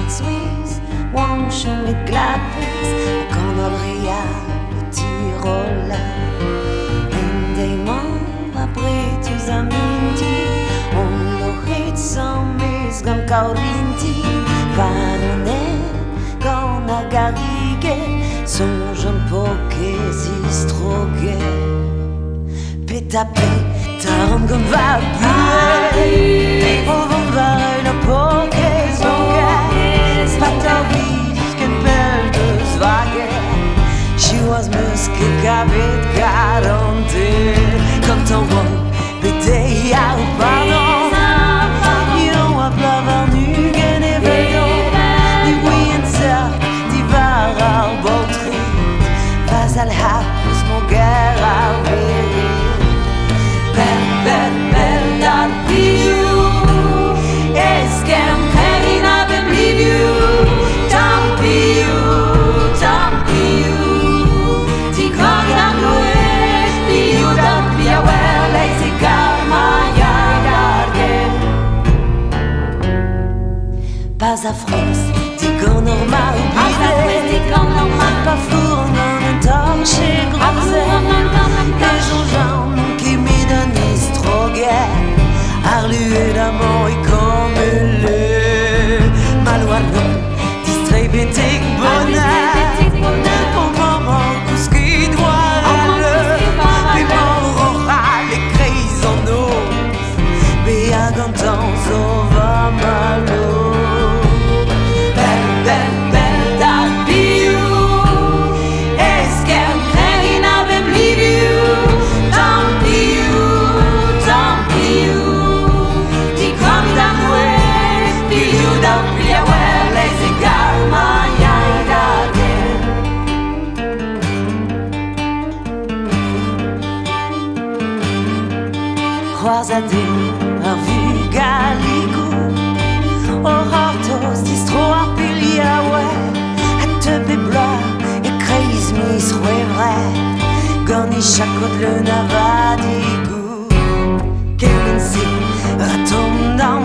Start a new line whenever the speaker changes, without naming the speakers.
Swiss, Wunschen mit Gladys, Conobria, le Tiroler. In dem Mann abritus a midi, on l'aurait sans mis comme Kaurinti, Vanone, con a garrigue, songe un po' che si stroghe. Petapé, tarum comme va buer, on va le poker, Spatovic, qu'un bel de Zwage. She was musky, cabit, garanté, quand on voit, bété, à ou pardon. You are blabber, nu, gen evedon, die Winzer, die war au Bautri, was al Haus, mon gare, au Véry. Belle, that be you, es qu'un pain, I believe you, don't be you, ti cogli da due, be you, don't be aware, lazy girl, my yard. Pas affreuse, ti con normal, pas four, non, un torché, grosé, des gens qui me donnent stroguet, arlué d'amour et comme le maloirno, distrait bétique bonheur, au moment où ce qui doit le piment aura les crises en eau, mais à gantan va malo. Belle, that be you, es qu'un pain, I believe you, don't be you, ti come da way, be you, don't be aware, lazy girl, my yard. Croisade, revu Galigo, Oratos, distro arpilia, ouais, à te bébla, et craze mis, vrai, gorni chacode le navadigo, Kevin si, raton dans